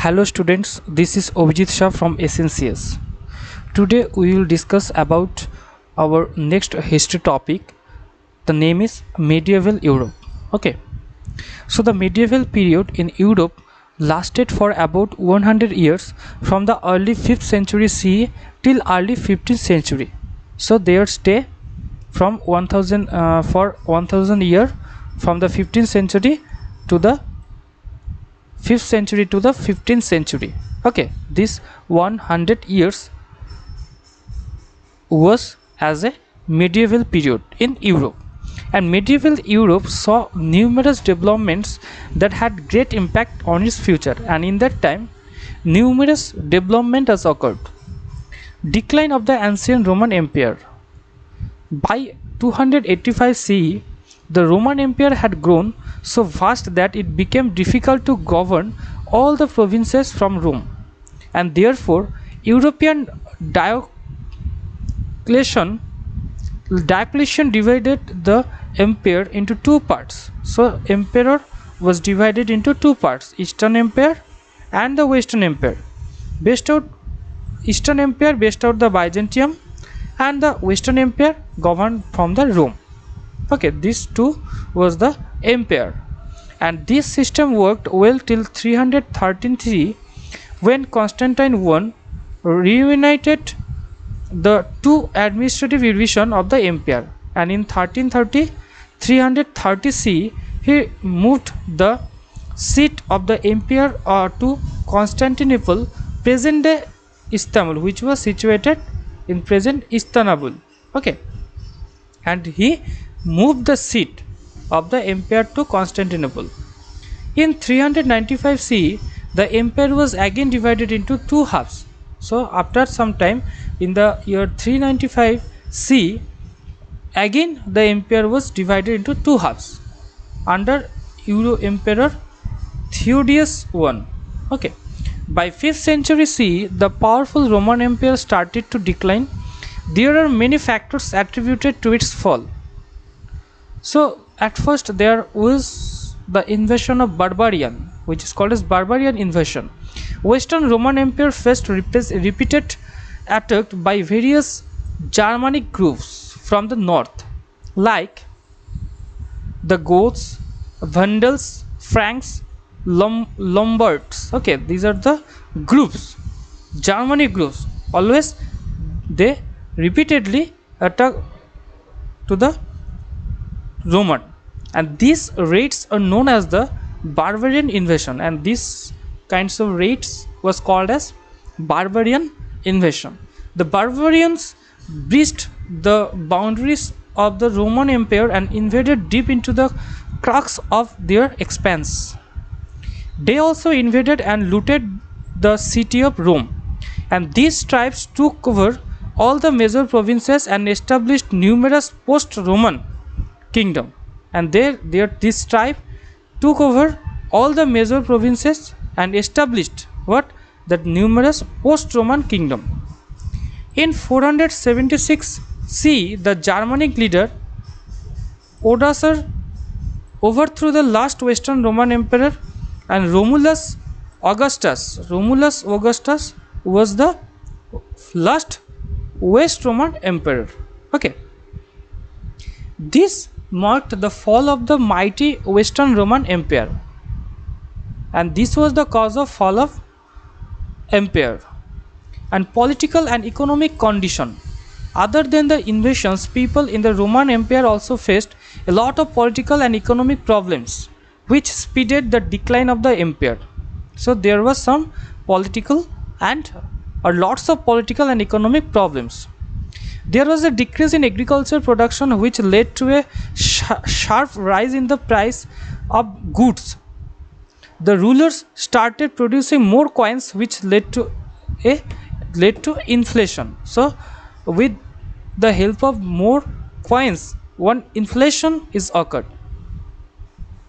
Hello students, this is Abhijit Shah from SNCS. Today we will discuss about our next history topic. The name is Medieval Europe. Okay, so the medieval period in Europe lasted for about 100 years from the early 5th century CE till early 15th century. So their stay from 1000 year from the 15th century to the 5th century to the 15th century. Okay, this 100 years was as a medieval period in Europe, and medieval Europe saw numerous developments that had great impact on its future, and in that time numerous development has occurred. Decline of the ancient Roman Empire. By 285 CE, the Roman Empire had grown so vast that it became difficult to govern all the provinces from Rome, and therefore European Diocletian divided the empire into two parts. So emperor was divided into two parts, Eastern Empire and the Western Empire. Eastern Empire based out the Byzantium, and the Western Empire governed from the Rome. Okay, these two was the empire, and this system worked well till 313 CE, when Constantine I reunited the two administrative divisions of the empire, and in 330 CE he moved the seat of the empire to Constantinople, present day Istanbul, which was situated in present Istanbul. Okay, and he moved the seat of the empire to Constantinople. In 395 CE, the empire was again divided into two halves. So after some time, in the year 395 CE, again the empire was divided into two halves under Euro Emperor Theodosius I. Okay, by 5th century CE, the powerful Roman Empire started to decline. There are many factors attributed to its fall. So at first there was the invasion of barbarian, which is called as barbarian invasion. Western Roman Empire faced repeated attack by various Germanic groups from the north, like the Goths, Vandals, Franks, Lombards. Okay, these are the groups, Germanic groups. Always they repeatedly attack to the Roman, and these raids are known as the barbarian invasion, and these kinds of raids was called as barbarian invasion. The barbarians breached the boundaries of the Roman Empire and invaded deep into the crux of their expanse. They also invaded and looted the city of Rome, and these tribes took over all the major provinces and established numerous post-Roman kingdom, and this tribe took over all the major provinces and established that numerous post-Roman kingdom. In 476 CE, the Germanic leader Odoacer overthrew the last Western Roman emperor, and Romulus Augustus was the last West Roman emperor. Okay, this marked the fall of the mighty Western Roman Empire, and this was the cause of fall of empire. And political and economic condition. Other than the invasions, people in the Roman Empire also faced a lot of political and economic problems, which speeded the decline of the empire. So there was some political and lots of political and economic problems. There was a decrease in agriculture production, which led to a sharp rise in the price of goods. The rulers started producing more coins, which led to inflation. So with the help of more coins, one inflation is occurred.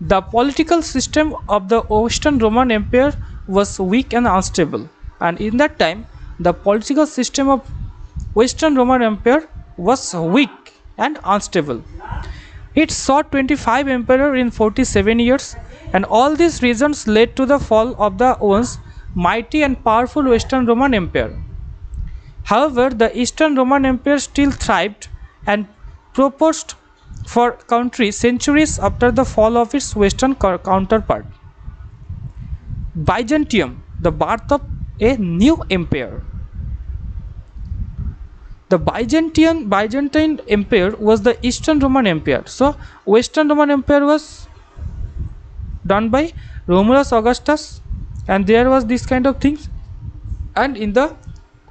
The political system of the Western Roman Empire was weak and unstable, and in that time the political system of Western Roman Empire was weak and unstable. It saw 25 emperors in 47 years, and all these reasons led to the fall of the ones mighty and powerful Western Roman Empire. However, the Eastern Roman Empire still thrived and prospered for countries centuries after the fall of its Western counterpart. Byzantium, the birth of a new empire. The Byzantine Empire was the Eastern Roman Empire. So, Western Roman Empire was done by Romulus Augustus, and there was this kind of things. And in the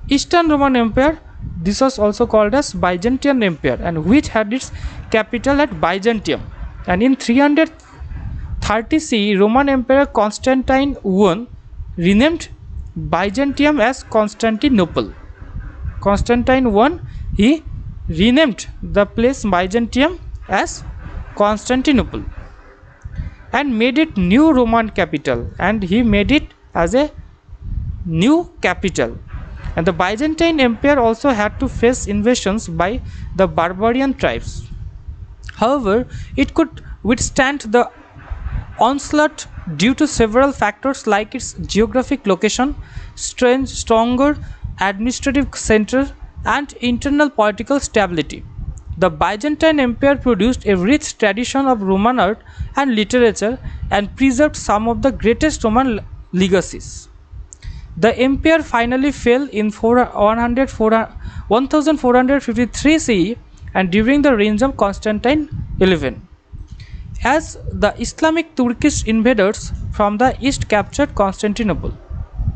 Eastern Roman Empire, this was also called as Byzantine Empire, and which had its capital at Byzantium. And in 330 CE, Roman Emperor Constantine I renamed Byzantium as Constantinople. Constantine I, he renamed the place Byzantium as Constantinople and made it new Roman capital, and he made it as a new capital. And the Byzantine Empire also had to face invasions by the barbarian tribes. However, it could withstand the onslaught due to several factors like its geographic location, stronger administrative center, and internal political stability. The Byzantine Empire produced a rich tradition of Roman art and literature and preserved some of the greatest Roman legacies. The empire finally fell in 1453 CE and during the reign of Constantine XI, as the Islamic Turkish invaders from the east captured Constantinople.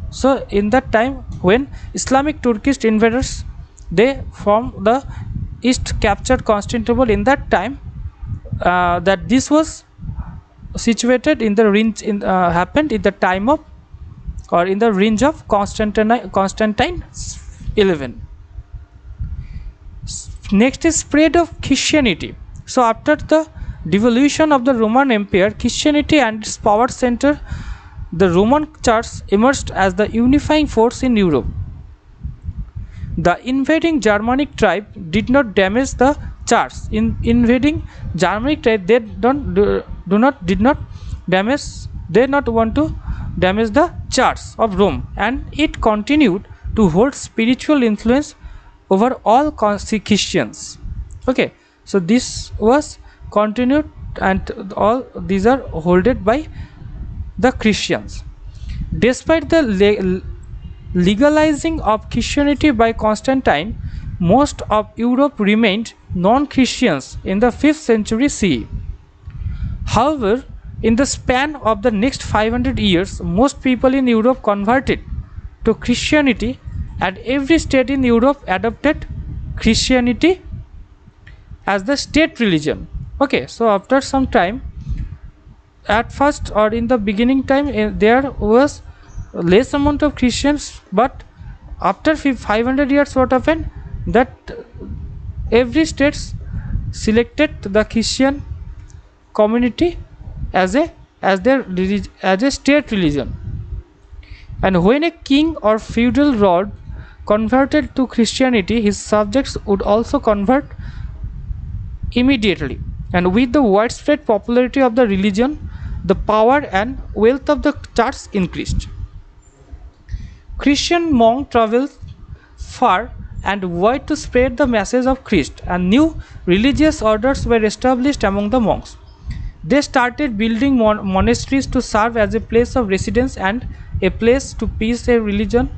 So in that time when Islamic Turkish invaders, they from the east captured Constantinople, in that time that this was situated in the range happened in the time of or in the range of Constantine XI. Next is spread of Christianity. So after the devolution of the Roman Empire, Christianity and its power center, the Roman Church, emerged as the unifying force in Europe. The invading Germanic tribe did not damage the church. In invading Germanic tribe, they did not want to damage the church of Rome, and it continued to hold spiritual influence over all Christians. Okay, so this was continued, and all these are holded by the Christians. Despite the legalizing of Christianity by Constantine, most of Europe remained non-Christians in the 5th century CE. However, in the span of the next 500 years, most people in Europe converted to Christianity, and every state in Europe adopted Christianity as the state religion. Okay, so after some time, at first or in the beginning time, there was less amount of Christians, but after 500 years, what happened, that every state selected the Christian community as a state religion. And when a king or feudal lord converted to Christianity, his subjects would also convert immediately. And with the widespread popularity of the religion, the power and wealth of the church increased. Christian monks traveled far and wide to spread the message of Christ, and new religious orders were established among the monks. They started building monasteries to serve as a place of residence and a place to teach the religion.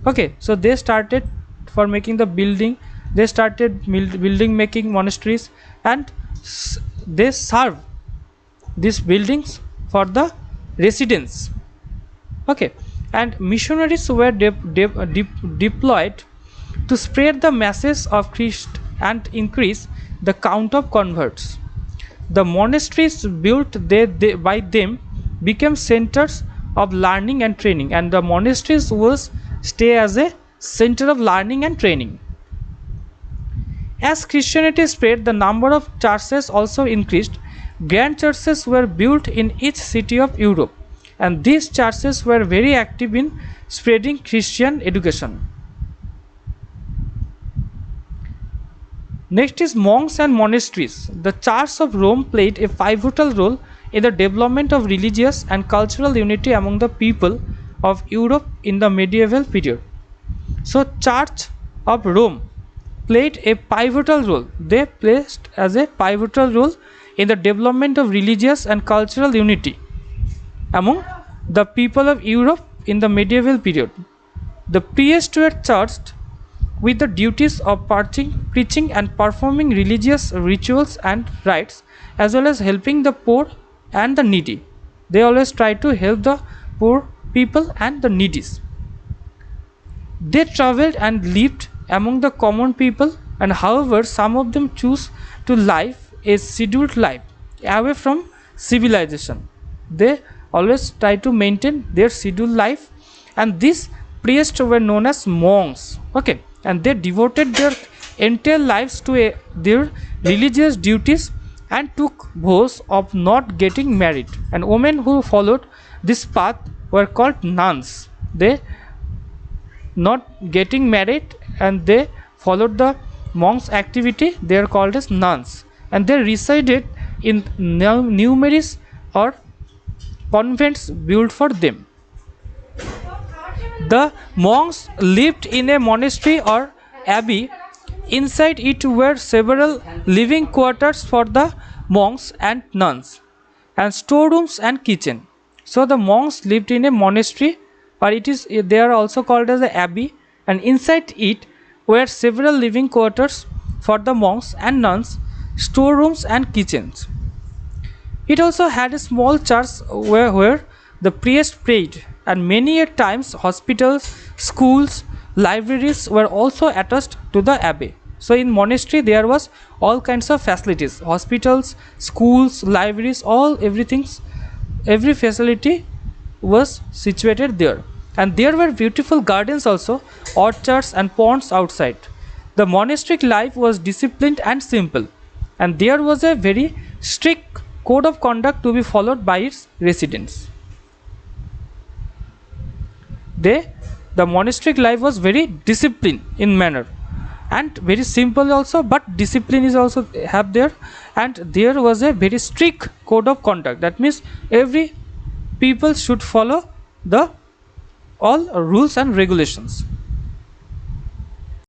Okay, so they started for making the building. They started making monasteries, and they serve these buildings for the residents. Okay, and missionaries were deployed to spread the message of Christ and increase the count of converts. The monasteries built by them became centers of learning and training, and the monasteries was stay as a center of learning and training. As Christianity spread, the number of churches also increased. Grand churches were built in each city of Europe, and these churches were very active in spreading Christian education. Next is monks and monasteries. The Church of Rome played a pivotal role in the development of religious and cultural unity among the people of Europe in the medieval period. So Church of Rome played a pivotal role. They placed as a pivotal role in the development of religious and cultural unity among the people of Europe in the medieval period. The priests were charged with the duties of preaching and performing religious rituals and rites, as well as helping the poor and the needy. They always try to help the poor people and the needy. They traveled and lived among the common people, and however, some of them choose to live a scheduled life away from civilization. They always try to maintain their scheduled life, and these priests were known as monks. Okay, and they devoted their entire lives to their religious duties and took vows of not getting married. And women who followed this path were called nuns. They not getting married and they followed the monks activity, they are called as nuns, and they resided in numerous or convents built for them. The monks lived in a monastery or abbey. Inside it were several living quarters for the monks and nuns, and storerooms and kitchen. So the monks lived in a monastery, or they are also called as the abbey, and inside it were several living quarters for the monks and nuns, storerooms and kitchens. It also had a small church where the priest prayed, and many a times hospitals, schools, libraries were also attached to the abbey. So in monastery there was all kinds of facilities, hospitals, schools, libraries, every facility was situated there. And there were beautiful gardens also, orchards and ponds outside. The monastic life was disciplined and simple, and there was a very strict code of conduct to be followed by its residents. The monastic life was very disciplined in manner and very simple also, but discipline is also have there, and there was a very strict code of conduct. That means every people should follow the all rules and regulations.